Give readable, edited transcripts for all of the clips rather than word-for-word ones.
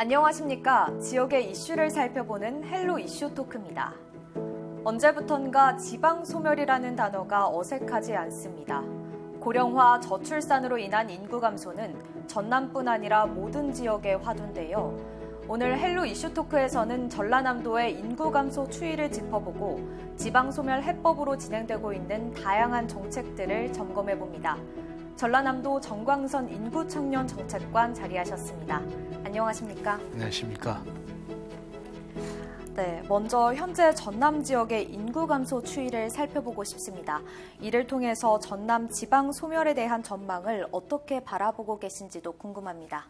안녕하십니까. 지역의 이슈를 살펴보는 헬로 이슈 토크입니다. 언제부턴가 지방소멸이라는 단어가 어색하지 않습니다. 고령화, 저출산으로 인한 인구 감소는 전남뿐 아니라 모든 지역의 화두인데요. 오늘 헬로 이슈 토크에서는 전라남도의 인구 감소 추이를 짚어보고 지방소멸 해법으로 진행되고 있는 다양한 정책들을 점검해봅니다. 전라남도 정광선 인구청년 정책관 자리하셨습니다. 안녕하십니까? 안녕하십니까? 네, 먼저 현재 전남 지역의 인구 감소 추이를 살펴보고 싶습니다. 이를 통해서 전남 지방 소멸에 대한 전망을 어떻게 바라보고 계신지도 궁금합니다.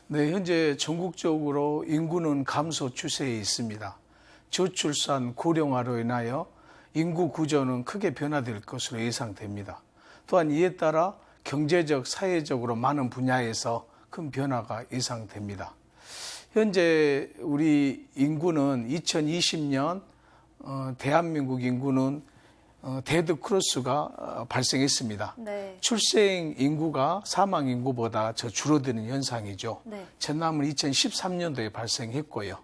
네, 현재 전국적으로 인구는 감소 추세에 있습니다. 저출산, 고령화로 인하여 인구 구조는 크게 변화될 것으로 예상됩니다. 또한 이에 따라 경제적, 사회적으로 많은 분야에서 큰 변화가 예상됩니다. 현재 우리 인구는 2020년 대한민국 인구는 데드 크로스가 발생했습니다. 네. 출생 인구가 사망 인구보다 저 줄어드는 현상이죠. 네. 전남은 2013년도에 발생했고요.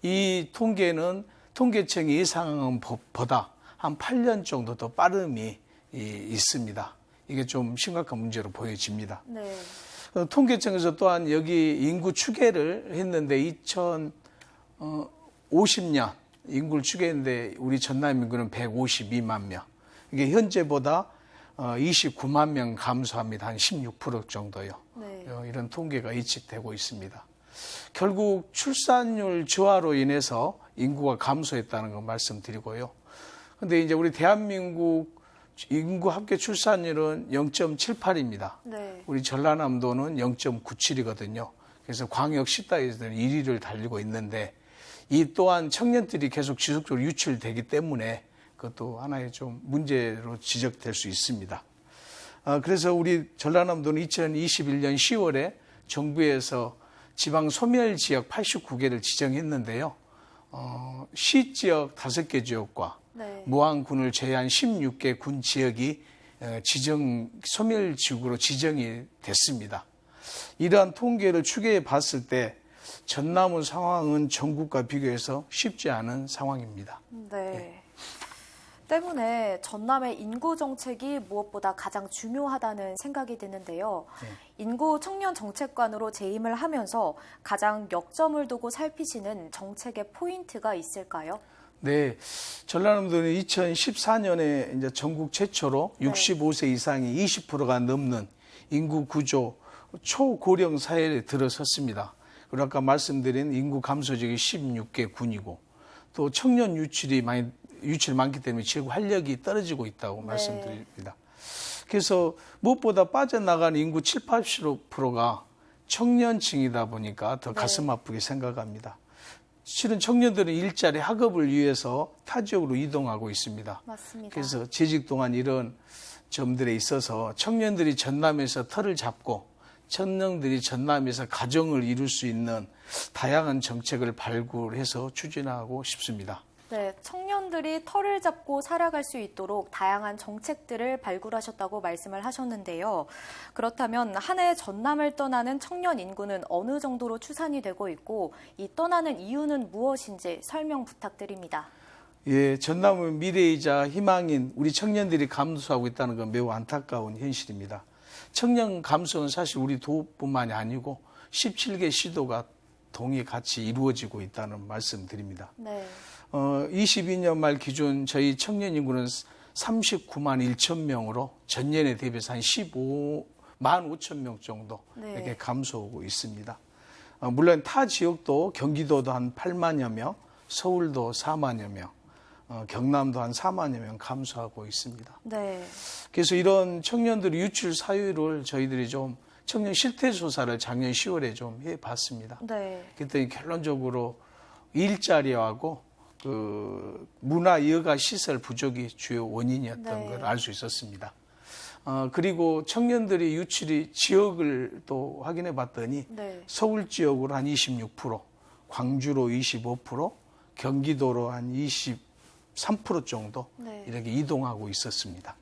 이 통계는 통계청이 예상한 것보다 한 8년 정도 더 빠름이 있습니다. 이게 좀 심각한 문제로 보여집니다. 네. 통계청에서 또한 여기 인구 추계를 했는데 2050년 인구를 추계했는데 우리 전남 인구는 152만 명. 이게 현재보다 29만 명 감소합니다. 한 16% 정도요. 네. 이런 통계가 예측되고 있습니다. 결국 출산율 저하로 인해서 인구가 감소했다는 거 말씀드리고요. 근데 이제 우리 대한민국 인구 합계 출산율은 0.78입니다. 네. 우리 전라남도는 0.97이거든요. 그래서 광역 10다에서는 1위를 달리고 있는데 이 또한 청년들이 계속 지속적으로 유출되기 때문에 그것도 하나의 좀 문제로 지적될 수 있습니다. 그래서 우리 전라남도는 2021년 10월에 정부에서 지방 소멸 지역 89개를 지정했는데요. 시지역 5개 지역과 네. 무안군을 제외한 16개 군 지역이 소멸지구로 지정이 됐습니다. 이러한 통계를 추계해 봤을 때 전남의 상황은 전국과 비교해서 쉽지 않은 상황입니다. 네. 때문에 전남의 인구 정책이 무엇보다 가장 중요하다는 생각이 드는데요. 네. 인구 청년 정책관으로 재임을 하면서 가장 역점을 두고 살피시는 정책의 포인트가 있을까요? 네, 전라남도는 2014년에 이제 전국 최초로 65세 이상이 20%가 넘는 인구 구조 초고령 사회에 들어섰습니다. 그리고 아까 말씀드린 인구 감소 지역이 16개 군이고 또 청년 유출이 많기 때문에 지역 활력이 떨어지고 있다고 말씀드립니다. 그래서 무엇보다 빠져나간 인구 7, 80%가 청년층이다 보니까 더 가슴 아프게 생각합니다. 실은 청년들은 일자리 학업을 위해서 타 지역으로 이동하고 있습니다. 맞습니다. 그래서 재직 동안 이런 점들에 있어서 청년들이 전남에서 터를 잡고 청년들이 전남에서 가정을 이룰 수 있는 다양한 정책을 발굴해서 추진하고 싶습니다. 네, 청년들이 터를 잡고 살아갈 수 있도록 다양한 정책들을 발굴하셨다고 말씀을 하셨는데요. 그렇다면 한 해 전남을 떠나는 청년 인구는 어느 정도로 추산이 되고 있고 이 떠나는 이유는 무엇인지 설명 부탁드립니다. 예, 전남은 미래이자 희망인 우리 청년들이 감소하고 있다는 건 매우 안타까운 현실입니다. 청년 감소는 사실 우리 도뿐만이 아니고 17개 시도가 동시에 같이 이루어지고 있다는 말씀드립니다. 네. 22년 말 기준 저희 청년 인구는 39만 1천 명으로 전년에 대비해서 한 15만 5천 명 정도 이렇게 감소하고 있습니다. 물론 타 지역도 경기도도 한 8만여 명, 서울도 4만여 명, 경남도 한 4만여 명 감소하고 있습니다. 네. 그래서 이런 청년들의 유출 사유를 저희들이 좀 청년 실태 조사를 작년 10월에 좀 해봤습니다. 네. 그랬더니 결론적으로 일자리하고 문화 여가 시설 부족이 주요 원인이었던 걸 알 수 있었습니다. 그리고 청년들이 유출이 지역을 또 확인해 봤더니 서울 지역으로 한 26%, 광주로 25%, 경기도로 한 23% 정도 이렇게 이동하고 있었습니다.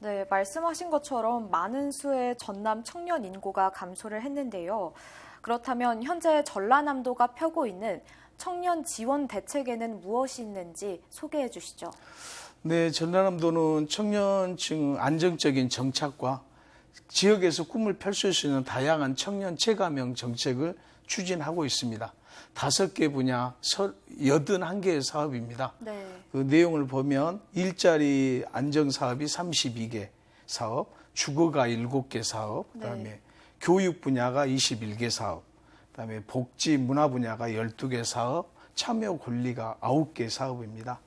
네, 말씀하신 것처럼 많은 수의 전남 청년 인구가 감소를 했는데요. 그렇다면 현재 전라남도가 펴고 있는 청년 지원 대책에는 무엇이 있는지 소개해 주시죠. 네, 전라남도는 청년층 안정적인 정착과 지역에서 꿈을 펼칠 수 있는 다양한 청년 체감형 정책을 추진하고 있습니다. 5개 분야 81개의 사업입니다. 네. 그 내용을 보면 일자리 안정 사업이 32개 사업, 주거가 7개 사업, 그다음에 교육 분야가 21개 사업, 그다음에 복지 문화 분야가 12개 사업, 참여 권리가 9개 사업입니다.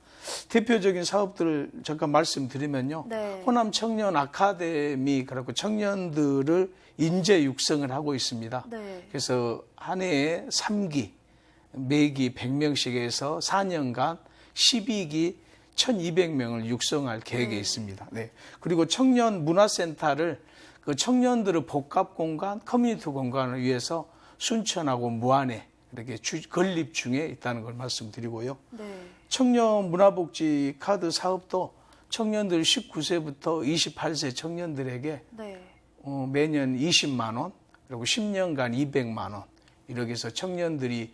대표적인 사업들을 잠깐 말씀드리면요. 네. 호남 청년 아카데미 그리고 청년들을 인재 육성을 하고 있습니다. 네. 그래서 한 해에 3기, 매기 100명씩 해서 4년간 12기 1,200명을 육성할 계획에 있습니다. 네. 그리고 청년 문화센터를 그 청년들의 복합 공간, 커뮤니티 공간을 위해서 순천하고 무안에 이렇게 건립 중에 있다는 걸 말씀드리고요. 네. 청년 문화복지 카드 사업도 청년들 19세부터 28세 청년들에게 네. 매년 20만 원, 그리고 10년간 200만 원 이렇게 해서 청년들이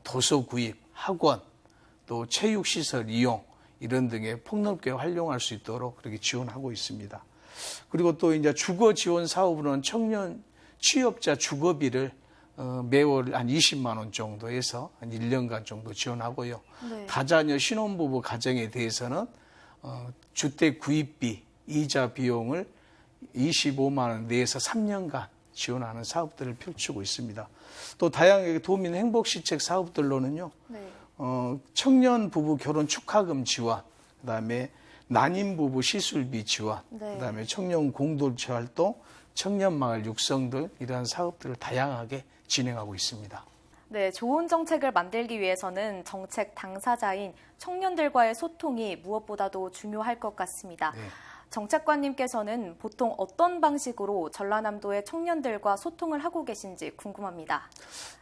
도서 구입, 학원, 또 체육시설 이용 이런 등에 폭넓게 활용할 수 있도록 그렇게 지원하고 있습니다. 그리고 또 이제 주거 지원 사업으로는 청년 취업자 주거비를 매월 한 20만 원 정도 해서 한 1년간 정도 지원하고요. 네. 다자녀 신혼부부 가정에 대해서는 주택 구입비, 이자 비용을 25만 원 내에서 3년간 지원하는 사업들을 펼치고 있습니다. 또 다양하게 도민 행복시책 사업들로는요. 네. 청년 부부 결혼 축하금 지원, 그다음에 난임 부부 시술비 지원, 네. 그다음에 청년 공동체 활동, 청년 마을 육성 등 이러한 사업들을 다양하게 진행하고 있습니다. 네, 좋은 정책을 만들기 위해서는 정책 당사자인 청년들과의 소통이 무엇보다도 중요할 것 같습니다. 네. 정책관님께서는 보통 어떤 방식으로 전라남도의 청년들과 소통을 하고 계신지 궁금합니다.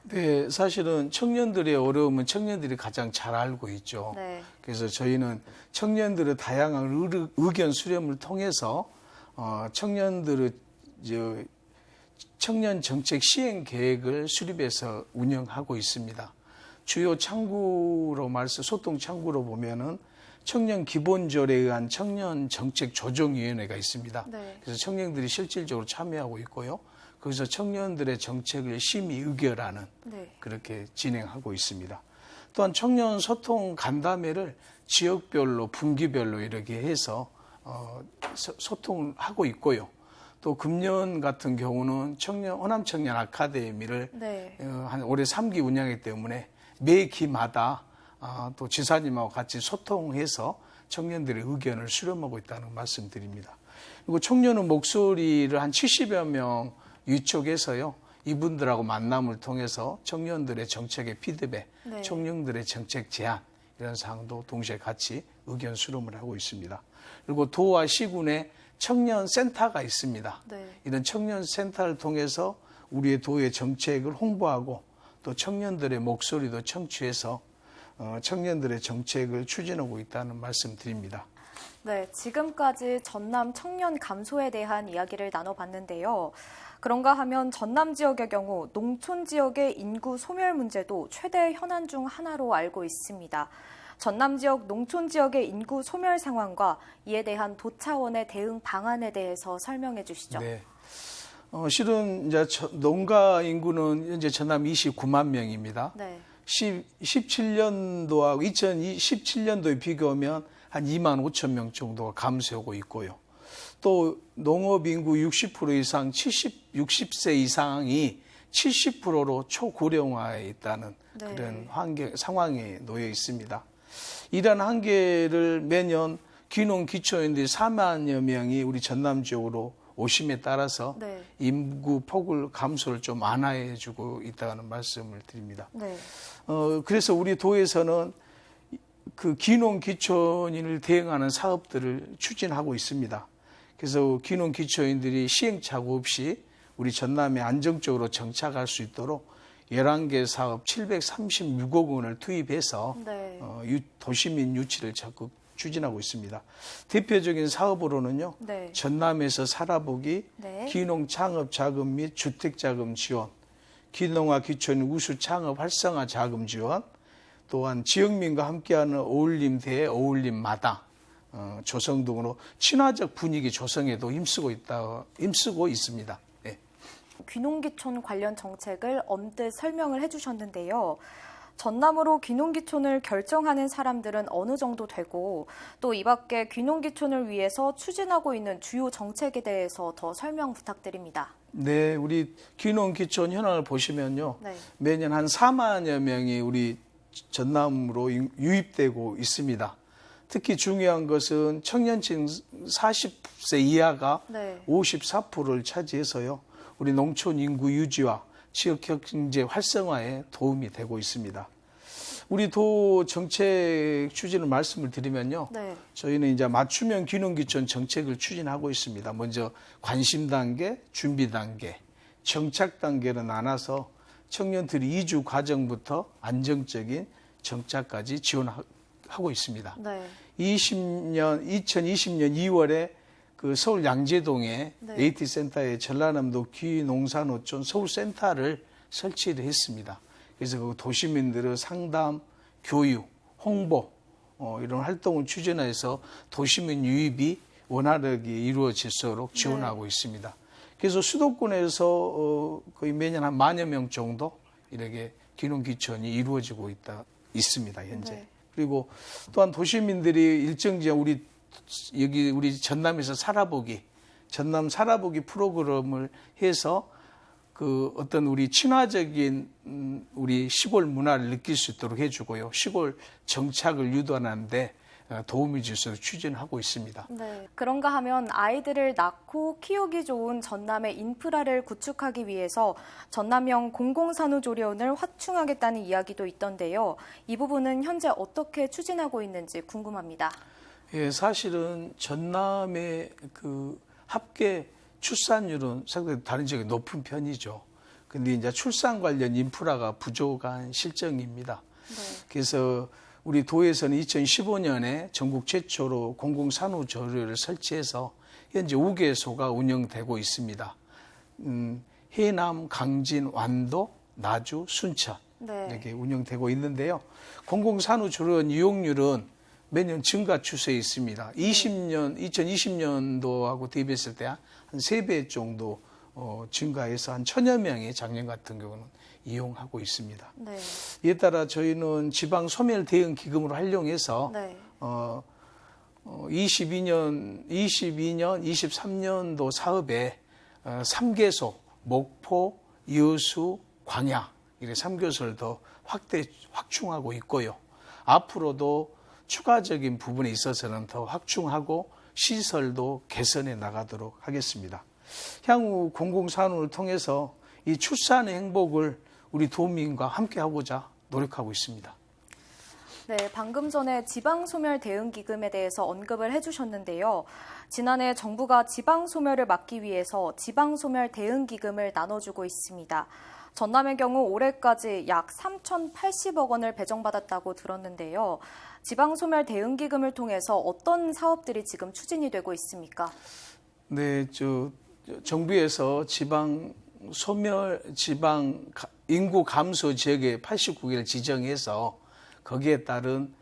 네, 사실은 청년들의 어려움은 청년들이 가장 잘 알고 있죠. 네. 그래서 저희는 청년들의 다양한 의견 수렴을 통해서 청년들의 청년 정책 시행 계획을 수립해서 운영하고 있습니다. 주요 창구로 소통 창구로 보면은 청년 기본절에 의한 청년 정책 조정위원회가 있습니다. 네. 그래서 청년들이 실질적으로 참여하고 있고요. 거기서 청년들의 정책을 심의 의결하는 네. 그렇게 진행하고 있습니다. 또한 청년 소통 간담회를 지역별로 분기별로 이렇게 해서 소통하고 있고요. 또 금년 같은 경우는 호남 청년 아카데미를 네. 한 올해 3기 운영하기 때문에 매 기마다 또 지사님하고 같이 소통해서 청년들의 의견을 수렴하고 있다는 말씀드립니다. 그리고 청년의 목소리를 한 70여 명 유촉해서요. 이분들하고 만남을 통해서 청년들의 정책의 피드백, 네. 청년들의 정책 제안 이런 사항도 동시에 같이 의견 수렴을 하고 있습니다. 그리고 도와 시군에 청년 센터가 있습니다. 네. 이런 청년 센터를 통해서 우리의 도의 정책을 홍보하고 또 청년들의 목소리도 청취해서 청년들의 정책을 추진하고 있다는 말씀 드립니다. 네, 지금까지 전남 청년 감소에 대한 이야기를 나눠봤는데요. 그런가 하면 전남 지역의 경우 농촌 지역의 인구 소멸 문제도 최대 현안 중 하나로 알고 있습니다. 전남 지역 농촌 지역의 인구 소멸 상황과 이에 대한 도 차원의 대응 방안에 대해서 설명해 주시죠. 네. 실은 이제 농가 인구는 현재 전남 29만 명입니다. 네. 17년도하고 2017년도에 비교하면 한 2만 5천 명 정도가 감소하고 있고요. 또 농업 인구 60% 이상 60세 이상이 70%로 초고령화에 있다는 네. 그런 상황에 놓여 있습니다. 이러한 한계를 매년 귀농 기초인들이 4만여 명이 우리 전남 지역으로 오심에 따라서 네. 인구 폭을 감소를 좀 완화해 주고 있다는 말씀을 드립니다. 네. 그래서 우리 도에서는 그 귀농 기초인을 대응하는 사업들을 추진하고 있습니다. 그래서 귀농 기초인들이 시행착오 없이 우리 전남에 안정적으로 정착할 수 있도록 11개 사업 736억 원을 투입해서 네. 도시민 유치를 적극 추진하고 있습니다. 대표적인 사업으로는요. 네. 전남에서 살아보기, 네. 귀농 창업 자금 및 주택 자금 지원, 귀농아 귀촌 우수 창업 활성화 자금 지원, 또한 지역민과 함께하는 어울림 대회 어울림 마당 조성 등으로 친화적 분위기 조성에도 힘쓰고 있습니다. 네. 귀농귀촌 관련 정책을 언뜻 설명을 해주셨는데요. 전남으로 귀농귀촌을 결정하는 사람들은 어느 정도 되고 또 이 밖에 귀농귀촌을 위해서 추진하고 있는 주요 정책에 대해서 더 설명 부탁드립니다. 네, 우리 귀농귀촌 현황을 보시면요. 네. 매년 한 4만여 명이 우리 전남으로 유입되고 있습니다. 특히 중요한 것은 청년층 40세 이하가 네. 54%를 차지해서요. 우리 농촌 인구 유지와 지역 경제 활성화에 도움이 되고 있습니다. 우리 도 정책 추진을 말씀을 드리면요. 네. 저희는 이제 맞춤형 귀농귀촌 정책을 추진하고 있습니다. 먼저 관심 단계, 준비 단계, 정착 단계로 나눠서 청년들이 이주 과정부터 안정적인 정착까지 지원하고 있습니다. 네. 2020년 2월에 그 서울 양재동에 네. AT센터에 전라남도 귀농산어촌 서울센터를 설치를 했습니다. 그래서 그 도시민들의 상담, 교육, 홍보 이런 활동을 추진해서 도시민 유입이 원활하게 이루어질 수 있도록 지원하고 있습니다. 그래서 수도권에서 거의 매년 한 10,000여 명 정도 이렇게 귀농귀촌이 이루어지고 있습니다, 현재. 네. 그리고 또한 도시민들이 일정 기간 우리 전남에서 살아보기, 전남 살아보기 프로그램을 해서 그 어떤 우리 친화적인 우리 시골 문화를 느낄 수 있도록 해주고요. 시골 정착을 유도하는데 도움이 줄 수 있도록 추진하고 있습니다. 네. 그런가 하면 아이들을 낳고 키우기 좋은 전남의 인프라를 구축하기 위해서 전남형 공공산후조리원을 확충하겠다는 이야기도 있던데요. 이 부분은 현재 어떻게 추진하고 있는지 궁금합니다. 예, 사실은 전남의 그 합계 출산율은 상당히 다른 지역이 높은 편이죠. 근데 이제 출산 관련 인프라가 부족한 실정입니다. 네. 그래서 우리 도에서는 2015년에 전국 최초로 공공산후조리원을 설치해서 현재 5개소가 운영되고 있습니다. 해남, 강진, 완도, 나주, 순천 네. 이렇게 운영되고 있는데요. 공공산후조리원 이용률은 매년 증가 추세에 있습니다. 2020년도하고 대비했을 때 한 3배 정도 증가해서 한 1,000여 명이 작년 같은 경우는 이용하고 있습니다. 네. 이에 따라 저희는 지방 소멸 대응 기금으로 활용해서 네. 22년, 23년도 사업에 3개소, 목포, 여수, 광야 이렇게 3개소를 더 확충하고 있고요. 앞으로도 추가적인 부분에 있어서는 더 확충하고 시설도 개선해 나가도록 하겠습니다. 향후 공공산업을 통해서 이 출산의 행복을 우리 도민과 함께 하고자 노력하고 있습니다. 네, 방금 전에 지방소멸 대응기금에 대해서 언급을 해주셨는데요. 지난해 정부가 지방소멸을 막기 위해서 지방소멸 대응기금을 나눠주고 있습니다. 전남의 경우 올해까지 약 3,080억 원을 배정받았다고 들었는데요. 지방소멸 대응기금을 통해서 어떤 사업들이 지금 추진이 되고 있습니까? 네, 정부에서 지방 인구 감소 지역에 89개를 지정해서 거기에 따른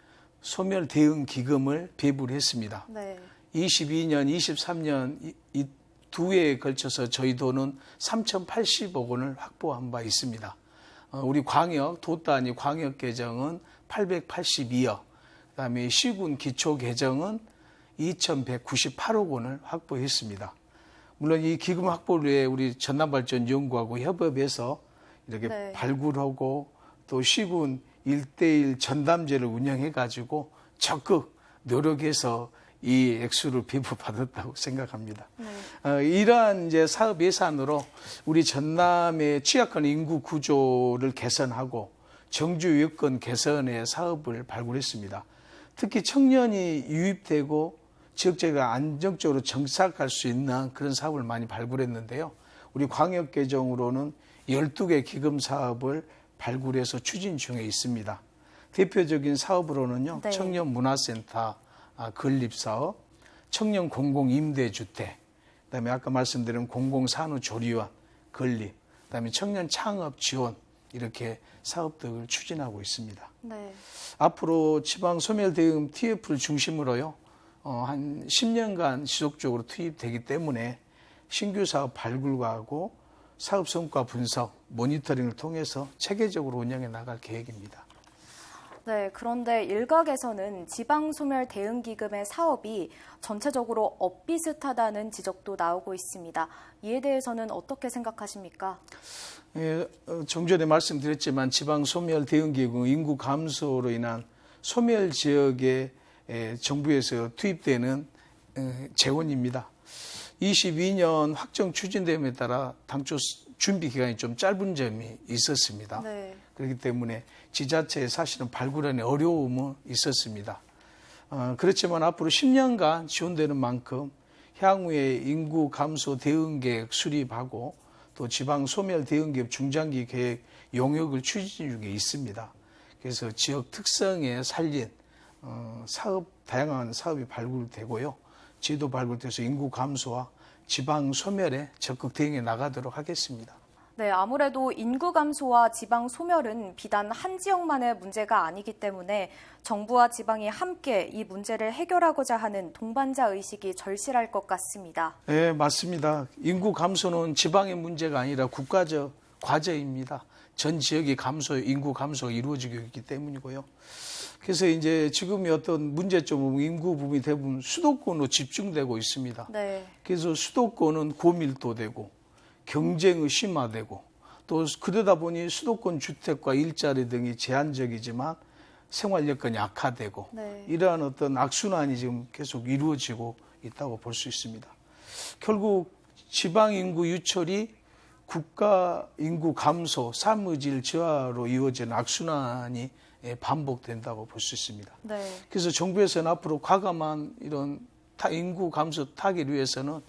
소멸 대응 기금을 배부를 했습니다. 네. 22년, 23년 이 두 해에 걸쳐서 저희 도는 3,080억 원을 확보한 바 있습니다. 우리 광역, 도 단위 광역 계정은 882억, 그다음에 시군 기초 계정은 2,198억 원을 확보했습니다. 물론 이 기금 확보를 위해 우리 전남발전연구하고 협업해서 이렇게 네. 발굴하고 또 시군 1:1 전담제를 운영해가지고 적극 노력해서 이 액수를 배부받았다고 생각합니다. 네. 이러한 이제 사업 예산으로 우리 전남의 취약한 인구 구조를 개선하고 정주 여건 개선의 사업을 발굴했습니다. 특히 청년이 유입되고 지역재가 안정적으로 정착할 수 있는 그런 사업을 많이 발굴했는데요. 우리 광역계정으로는 12개 기금 사업을 발굴해서 추진 중에 있습니다. 대표적인 사업으로는요. 네. 청년문화센터, 건립사업, 청년 공공임대주택, 그다음에 아까 말씀드린 공공산후조리원 건립, 그다음에 청년 창업 지원 이렇게 사업들을 추진하고 있습니다. 네. 앞으로 지방소멸대응 TF를 중심으로요, 한 10년간 지속적으로 투입되기 때문에 신규 사업 발굴하고 사업 성과 분석, 모니터링을 통해서 체계적으로 운영해 나갈 계획입니다. 네, 그런데 일각에서는 지방소멸대응기금의 사업이 전체적으로 엇비슷하다는 지적도 나오고 있습니다. 이에 대해서는 어떻게 생각하십니까? 예, 좀 전에 말씀드렸지만 지방소멸대응기금 인구 감소로 인한 소멸 지역에 정부에서 투입되는 재원입니다. 22년 확정 추진됨에 따라 당초 준비 기간이 좀 짧은 점이 있었습니다. 네. 그렇기 때문에 지자체에 사실은 발굴하는 어려움은 있었습니다. 그렇지만 앞으로 10년간 지원되는 만큼 향후에 인구 감소 대응 계획 수립하고 또 지방 소멸 대응 계획 중장기 계획 용역을 추진 중에 있습니다. 그래서 지역 특성에 살린 사업, 다양한 사업이 발굴되고요. 지도 발굴돼서 인구 감소와 지방 소멸에 적극 대응해 나가도록 하겠습니다. 네, 아무래도 인구 감소와 지방 소멸은 비단 한 지역만의 문제가 아니기 때문에 정부와 지방이 함께 이 문제를 해결하고자 하는 동반자 의식이 절실할 것 같습니다. 네, 맞습니다. 인구 감소는 지방의 문제가 아니라 국가적 과제입니다. 전 지역이 인구 감소가 이루어지고 있기 때문이고요. 그래서 이제 지금의 어떤 문제점은 인구 부분이 대부분 수도권으로 집중되고 있습니다. 네. 그래서 수도권은 고밀도되고 경쟁이 심화되고 또 그러다 보니 수도권 주택과 일자리 등이 제한적이지만 생활 여건이 악화되고 네. 이러한 어떤 악순환이 지금 계속 이루어지고 있다고 볼 수 있습니다. 결국 지방 인구 유출이 국가 인구 감소, 삶의질 저하로 이어지는 악순환이 반복된다고 볼 수 있습니다. 네. 그래서 정부에서는 앞으로 과감한 이런 인구 감소 타개를 위해서는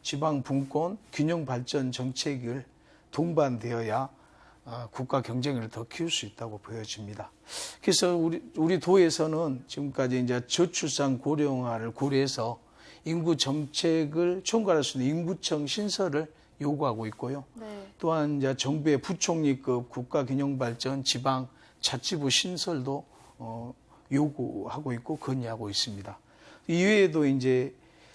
지방 분권 균형 발전 정책을 동반되어야 국가 경쟁을 더 키울 수 있다고 보여집니다. 그래서 우리 도에서는 지금까지 이제 저출산 고령화를 고려해서 인구 정책을 총괄할 수 있는 인구청 신설을 요구하고 있고요. 네. 또한 이제 정부의 부총리급 국가 균형 발전 지방 자치부 신설도 요구하고 있고 건의하고 있습니다. 이외에도 이제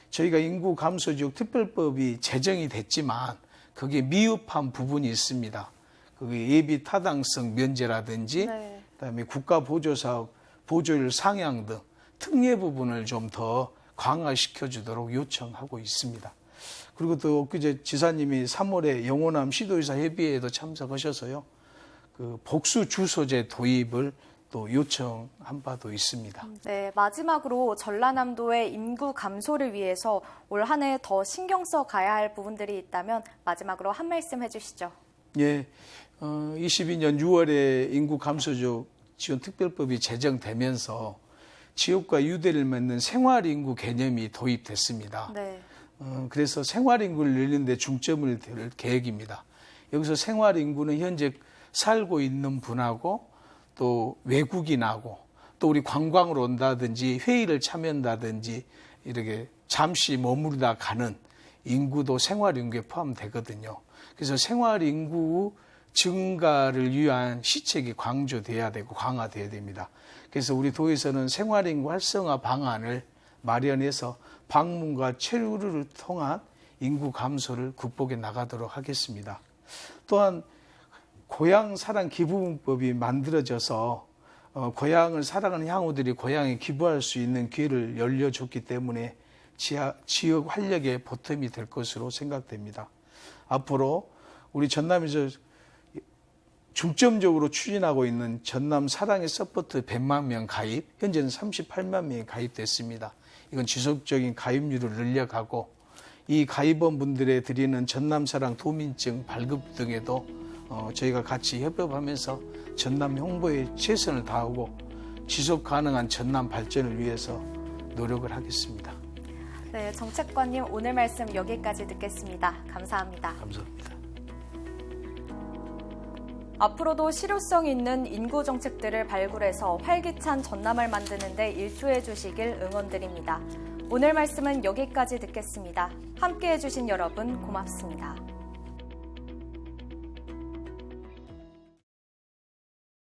저희가 인구 감소 지역 특별법이 제정이 됐지만 거기에 미흡한 부분이 있습니다. 그게 예비 타당성 면제라든지 네. 그다음에 국가 보조 사업 보조율 상향 등 특례 부분을 좀 더 강화시켜 주도록 요청하고 있습니다. 그리고 또 엊그제 지사님이 3월에 영호남 시도의사 협의회에도 참석하셔서요. 그 복수 주소제 도입을 또 요청한 바도 있습니다. 네, 마지막으로 전라남도의 인구 감소를 위해서 올 한 해 더 신경 써 가야 할 부분들이 있다면 마지막으로 한 말씀 해주시죠. 예, 22년 6월에 인구 감소적 지원 특별법이 제정되면서 지역과 유대를 맺는 생활인구 개념이 도입됐습니다. 네. 그래서 생활인구를 늘리는 데 중점을 둘 계획입니다. 여기서 생활인구는 현재 살고 있는 분하고 또 외국인하고 또 우리 관광으로 온다든지 회의를 참여한다든지 이렇게 잠시 머무르다 가는 인구도 생활인구에 포함되거든요. 그래서 생활인구 증가를 위한 시책이 강조돼야 되고 강화돼야 됩니다. 그래서 우리 도에서는 생활인구 활성화 방안을 마련해서 방문과 체류를 통한 인구 감소를 극복해 나가도록 하겠습니다. 또한 고향 사랑 기부금법이 만들어져서 고향을 사랑하는 향후들이 고향에 기부할 수 있는 기회를 열려줬기 때문에 지역 활력의 보탬이 될 것으로 생각됩니다. 앞으로 우리 전남에서 중점적으로 추진하고 있는 전남 사랑의 서포트 100만 명 가입, 현재는 38만 명이 가입됐습니다. 이건 지속적인 가입률을 늘려가고 이 가입원분들에 드리는 전남 사랑 도민증 발급 등에도 저희가 같이 협업하면서 전남 홍보에 최선을 다하고 지속 가능한 전남 발전을 위해서 노력을 하겠습니다. 네, 정책관님 오늘 말씀 여기까지 듣겠습니다. 감사합니다. 감사합니다. 앞으로도 실효성 있는 인구 정책들을 발굴해서 활기찬 전남을 만드는 데 일조해 주시길 응원드립니다. 오늘 말씀은 여기까지 듣겠습니다. 함께해 주신 여러분 고맙습니다.